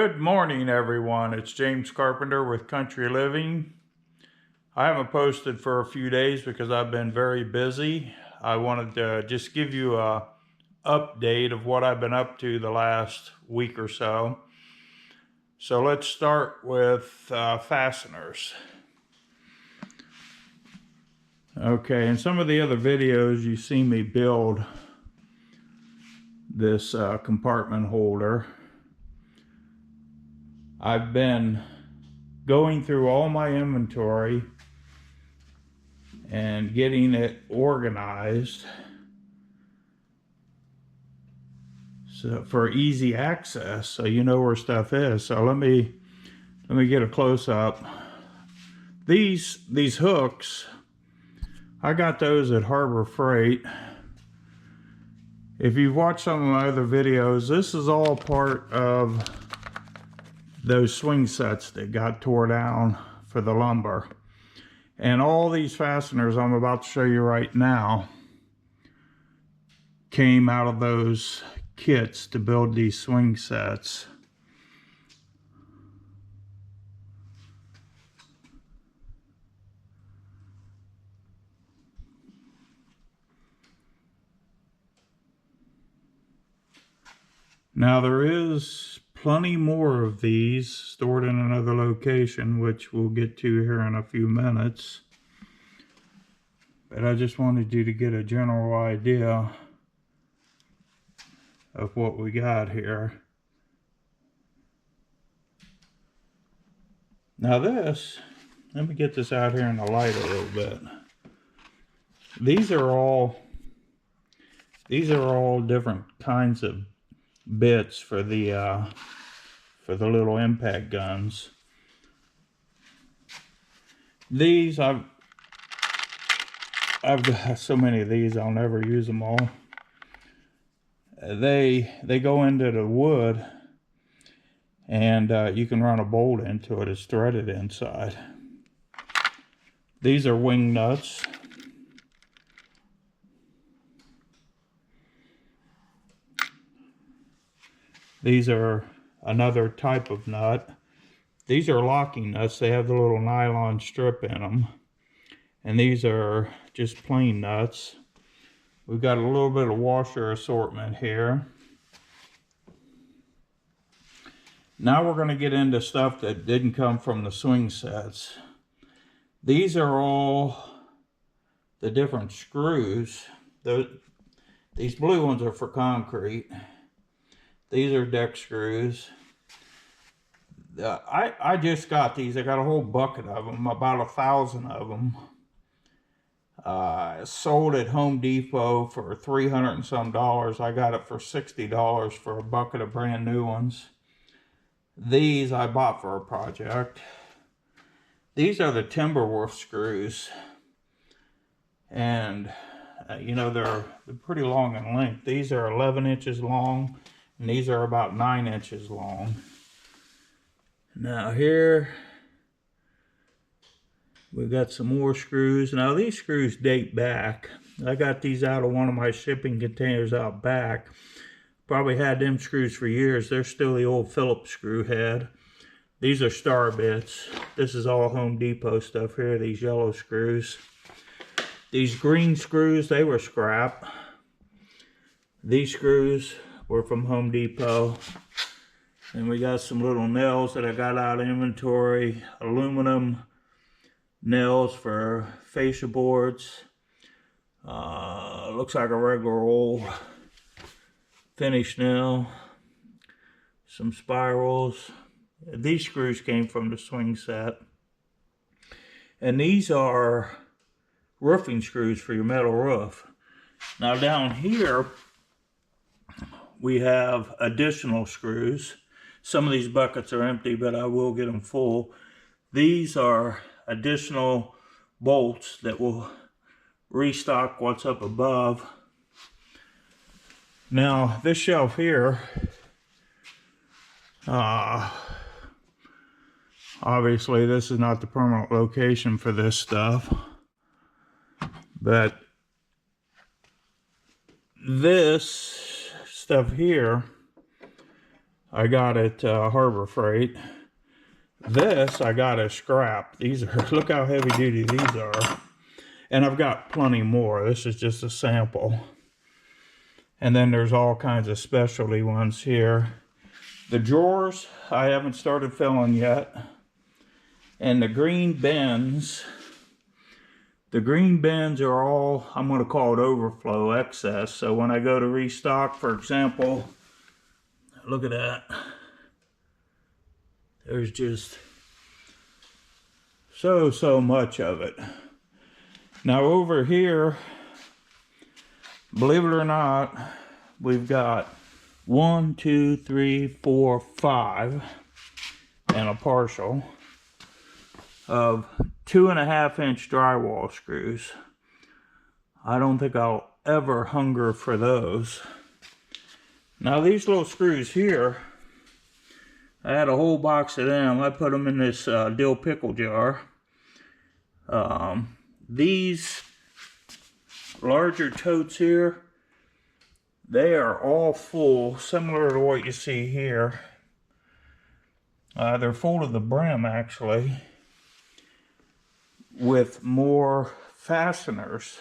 Good morning, everyone. It's James Carpenter with Country Living. I haven't posted for a few days because I've been very busy. I wanted to just give you a update of what I've been up to the last week or so. So let's start with fasteners. Okay, in some of the other videos you see me build this compartment holder. I've been going through all my inventory and getting it organized so for easy access, so you know where stuff is. So let me get a close-up. These hooks, I got those at Harbor Freight. If you've watched some of my other videos, this is all part of those swing sets that got tore down for the lumber. And all these fasteners I'm about to show you right now came out of those kits to build these swing sets. Now there is plenty more of these stored in another location, which we'll get to here in a few minutes. But I just wanted you to get a general idea of what we got here. Now this, let me get this out here in the light a little bit. These are all different kinds of bits for the little impact guns. These I've got so many of these I'll never use them all. They go into the wood, and you can run a bolt into it. It's threaded inside. These are wing nuts. These are another type of nut. These are locking nuts. They have the little nylon strip in them. And these are just plain nuts. We've got a little bit of washer assortment here. Now we're going to get into stuff that didn't come from the swing sets. These are all the different screws. These blue ones are for concrete. These are deck screws. I just got these. I got a whole bucket of them, about 1,000 of them. Sold at Home Depot for $300 and some. I got it for $60 for a bucket of brand new ones. These I bought for a project. These are the Timberwolf screws, and you know, they're pretty long in length. These are 11 inches long, and these are about 9 inches long. Now here we've got some more screws. Now these screws date back. I got these out of one of my shipping containers out back. Probably had them screws for years. They're still the old Phillips screw head. These are star bits. This is all Home Depot stuff here, these yellow screws. These green screws, they were scrap. These screws were from Home Depot. And we got some little nails that I got out of inventory. Aluminum nails for fascia boards. Looks like a regular old finish nail. Some spirals. These screws came from the swing set. And these are roofing screws for your metal roof. Now down here we have additional screws. Some of these buckets are empty, but I will get them full. These are additional bolts that will restock what's up above. Now this shelf here, obviously this is not the permanent location for this stuff, but this stuff here, I got at Harbor Freight. This I got as scrap. These are, look how heavy duty these are. And I've got plenty more. This is just a sample. And then there's all kinds of specialty ones here. The drawers, I haven't started filling yet. And the green bins are all, I'm going to call it overflow, excess. So when I go to restock, for example, look at that. There's just so much of it. Now over here, believe it or not, we've got 1, 2, 3, 4, 5, and a partial of 2.5-inch drywall screws. I don't think I'll ever hunger for those. Now these little screws here, I had a whole box of them. I put them in this dill pickle jar. These larger totes here, they are all full, similar to what you see here. They're full to the brim, actually, with more fasteners.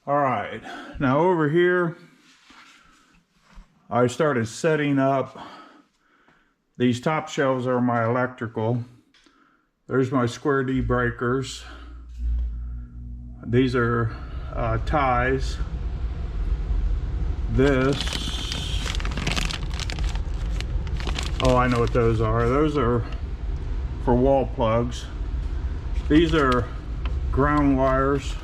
All right, now over here, I started setting up. These top shelves are my electrical. There's my square D breakers. These are ties. This, oh, I know what those are. Those are for wall plugs. These are ground wires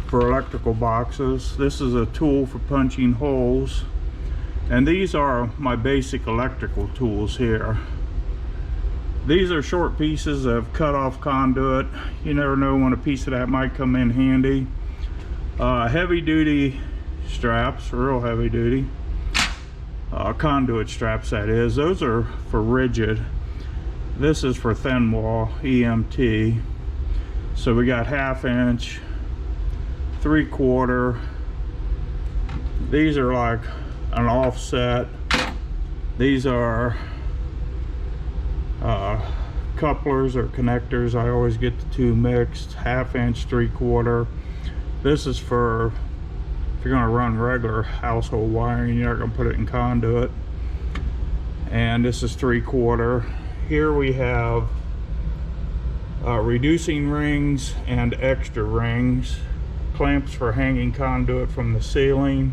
for electrical boxes. This is a tool for punching holes. And these are my basic electrical tools here. These are short pieces of cut-off conduit. You never know when a piece of that might come in handy. Heavy-duty straps, real heavy-duty. Conduit straps, that is. Those are for rigid. This is for thin wall, EMT. So we got 1/2 inch, 3/4. These are like an offset. These are couplers or connectors. I always get the two mixed. 1/2 inch, 3/4. This is for if you're going to run regular household wiring, you're not going to put it in conduit. And this is 3/4. Here we have reducing rings and extra rings, clamps for hanging conduit from the ceiling.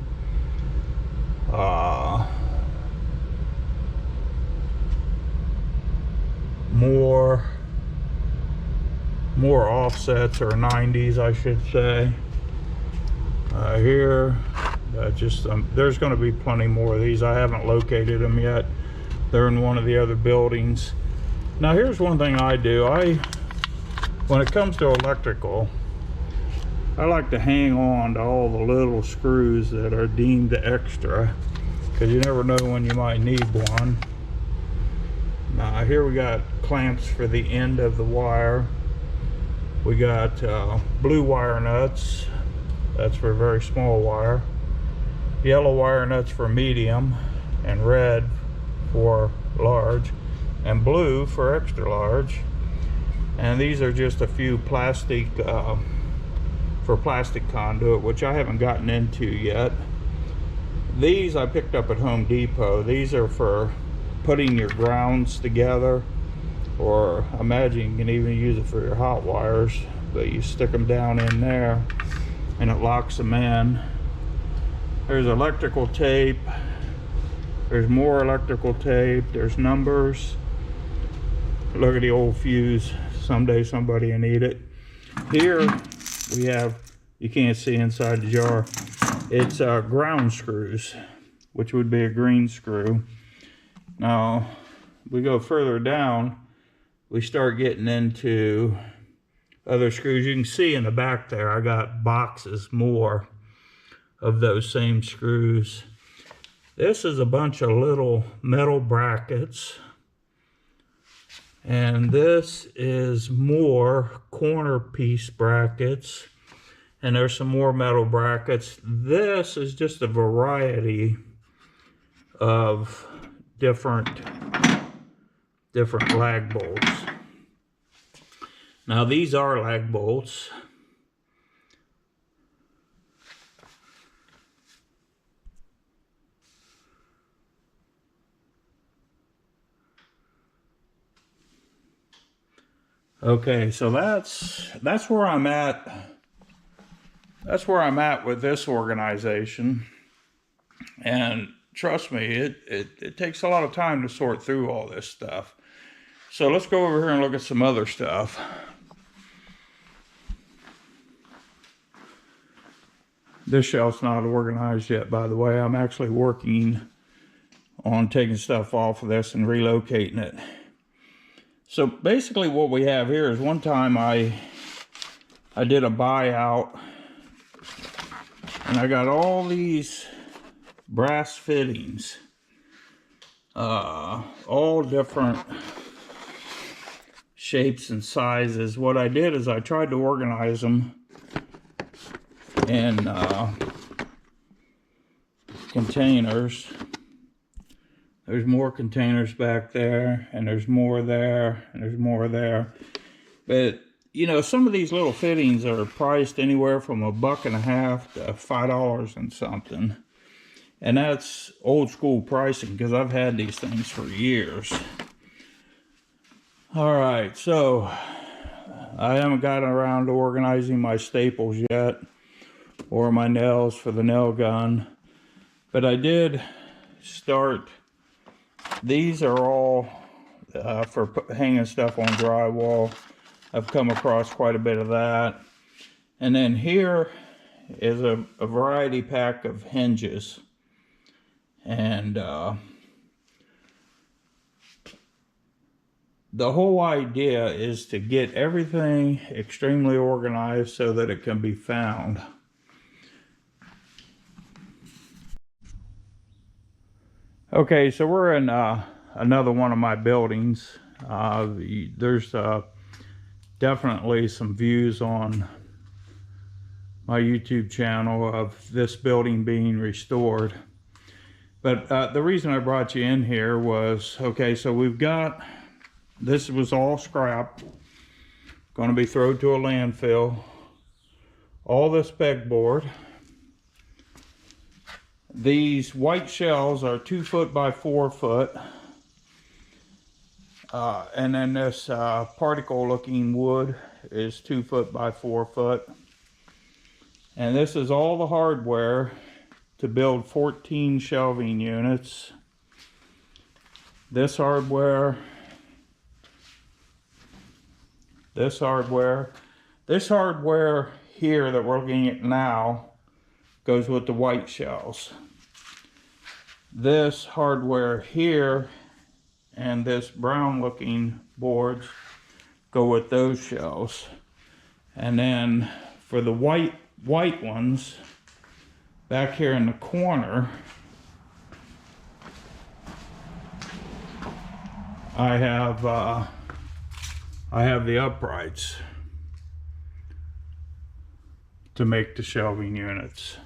More offsets, or 90s I should say. Here, there's going to be plenty more of these. I haven't located them yet. They're in one of the other buildings. Now here's one thing I do. When it comes to electrical, I like to hang on to all the little screws that are deemed extra, because you never know when you might need one. Here we got clamps for the end of the wire. We got blue wire nuts. That's for very small wire. Yellow wire nuts for medium, and red for large, and blue for extra large. And these are just a few plastic for plastic conduit, which I haven't gotten into yet. These I picked up at Home Depot. These are for putting your grounds together, or I imagine you can even use it for your hot wires, but you stick them down in there and it locks them in. There's electrical tape. There's more electrical tape. There's numbers. Look at the old fuse. Someday somebody will need it. Here we have, you can't see inside the jar, it's ground screws, which would be a green screw. Now we go further down, we start getting into other screws. You can see in the back there I got boxes more of those same screws. This is a bunch of little metal brackets, and this is more corner piece brackets, and there's some more metal brackets. This is just a variety of different lag bolts. Now these are lag bolts. Okay, so that's where I'm at. That's where I'm at with this organization. And trust me, it takes a lot of time to sort through all this stuff. So let's go over here and look at some other stuff. This shelf's not organized yet, by the way. I'm actually working on taking stuff off of this and relocating it. So basically what we have here is one time I did a buyout and I got all these brass fittings, all different shapes and sizes. What I did is I tried to organize them in containers. There's more containers back there, and there's more there, and there's more there. But, you know, some of these little fittings are priced anywhere from $1.50 to $5 and something. And that's old school pricing, because I've had these things for years. All right, so I haven't gotten around to organizing my staples yet, or my nails for the nail gun. But I did start. These are all for hanging stuff on drywall. I've come across quite a bit of that. And then here is a variety pack of hinges. And the whole idea is to get everything extremely organized so that it can be found. Okay, so we're in another one of my buildings. There's definitely some views on my YouTube channel of this building being restored. But the reason I brought you in here was, okay, so we've got, this was all scrap, going to be thrown to a landfill. All this pegboard. These white shells are 2 foot by 4 foot. And then this particle looking wood is 2 foot by 4 foot. And this is all the hardware to build 14 shelving units. This hardware, this hardware here that we're looking at now goes with the white shells. This hardware here and this brown looking boards go with those shells. And then for the white ones back here in the corner, I have the uprights to make the shelving units.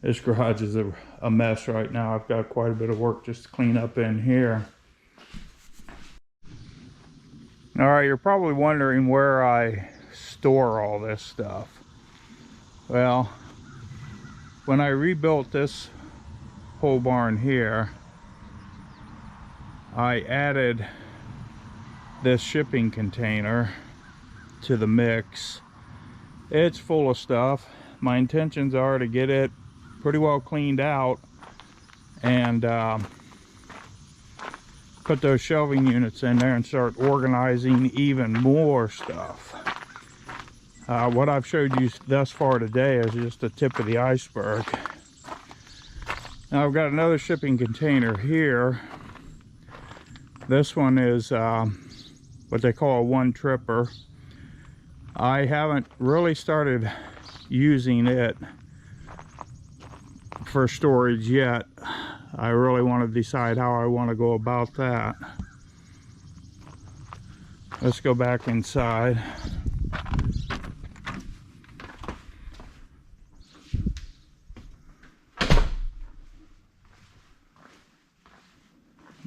This garage is a mess right now. I've got quite a bit of work just to clean up in here. All right, you're probably wondering where I store all this stuff. Well, when I rebuilt this whole barn here, I added this shipping container to the mix. It's full of stuff. My intentions are to get it pretty well cleaned out and put those shelving units in there and start organizing even more stuff. What I've showed you thus far today is just the tip of the iceberg. Now I've got another shipping container here. This one is what they call a one-tripper. I haven't really started using it for storage yet. I really want to decide how I want to go about that. Let's go back inside.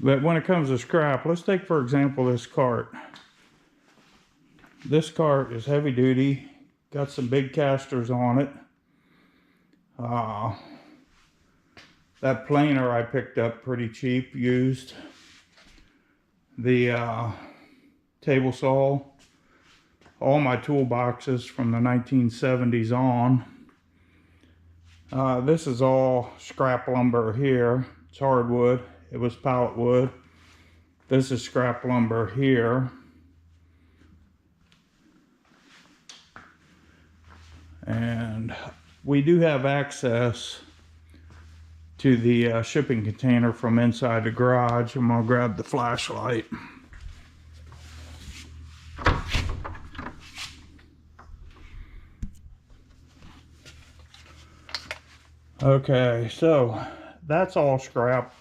But when it comes to scrap, let's take for example this cart. This cart is heavy duty, got some big casters on it. That planer I picked up pretty cheap, used. The table saw, all my toolboxes from the 1970s on. This is all scrap lumber here. It's hardwood. It was pallet wood. This is scrap lumber here. And we do have access to the shipping container from inside the garage. I'm gonna grab the flashlight. Okay, so that's all scrap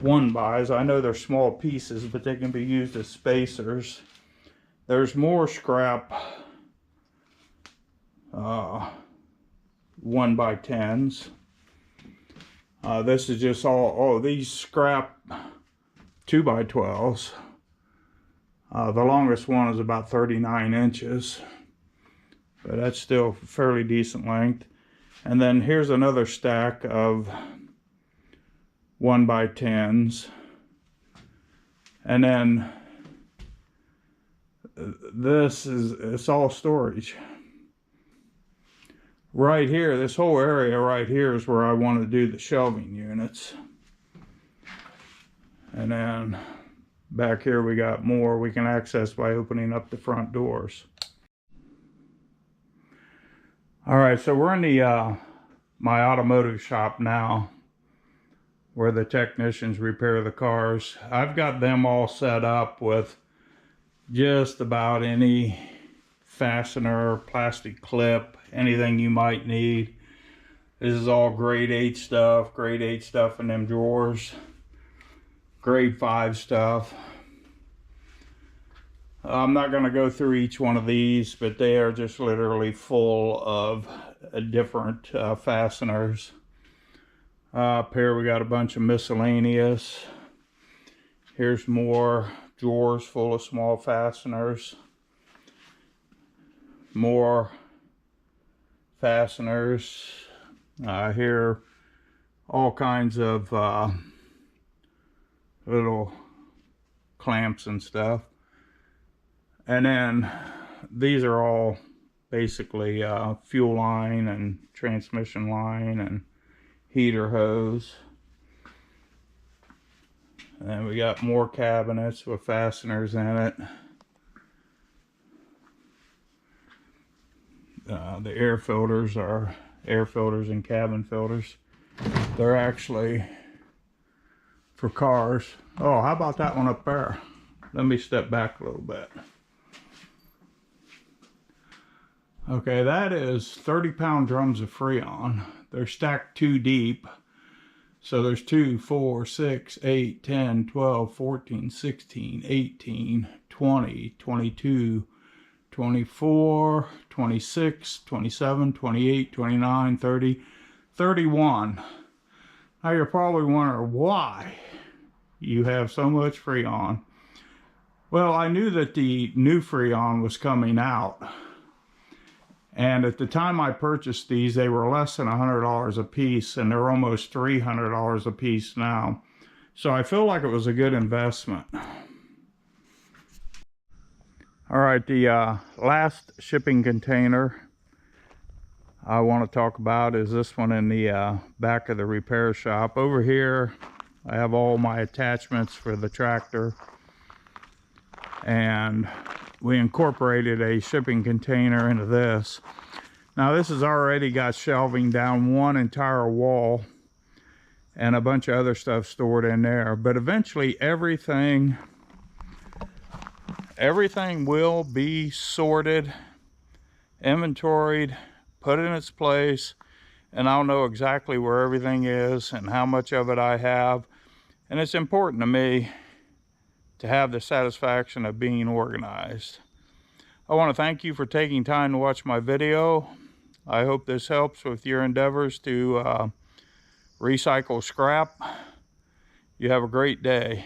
one buys. I know they're small pieces, but they can be used as spacers. There's more scrap 1x10s. This is just all, these scrap 2x12s. The longest one is about 39 inches, but that's still fairly decent length. And then here's another stack of 1x10s. And then this is, it's all storage. Right here, this whole area right here is where I want to do the shelving units. And then back here we got more we can access by opening up the front doors. All right, so we're in the my automotive shop now, where the technicians repair the cars. I've got them all set up with just about any fastener, plastic clip, anything you might need. This is all grade 8 stuff, grade 8 stuff in them drawers, grade 5 stuff. I'm not going to go through each one of these, but they are just literally full of different fasteners. Up here we got a bunch of miscellaneous. Here's more drawers full of small fasteners. More fasteners. Here all kinds of little clamps and stuff. And then these are all basically fuel line and transmission line and heater hose. And then we got more cabinets with fasteners in it. The air filters are air filters and cabin filters. They're actually for cars. Oh, how about that one up there? Let me step back a little bit. Okay, that is 30-pound drums of Freon. They're stacked 2 deep. So there's 2, 4, 6, 8, 10, 12, 14, 16, 18, 20, 22, 24, 26, 27, 28, 29, 30, 31. Now you're probably wondering why you have so much Freon. Well, I knew that the new Freon was coming out. And at the time I purchased these, they were less than $100 a piece, and they're almost $300 a piece now. So I feel like it was a good investment. All right, the last shipping container I want to talk about is this one in the back of the repair shop. Over here, I have all my attachments for the tractor. And we incorporated a shipping container into this. Now this has already got shelving down one entire wall and a bunch of other stuff stored in there. But eventually everything will be sorted, inventoried, put in its place, and I'll know exactly where everything is and how much of it I have. And it's important to me to have the satisfaction of being organized. I want to thank you for taking time to watch my video. I hope this helps with your endeavors to recycle scrap. You have a great day.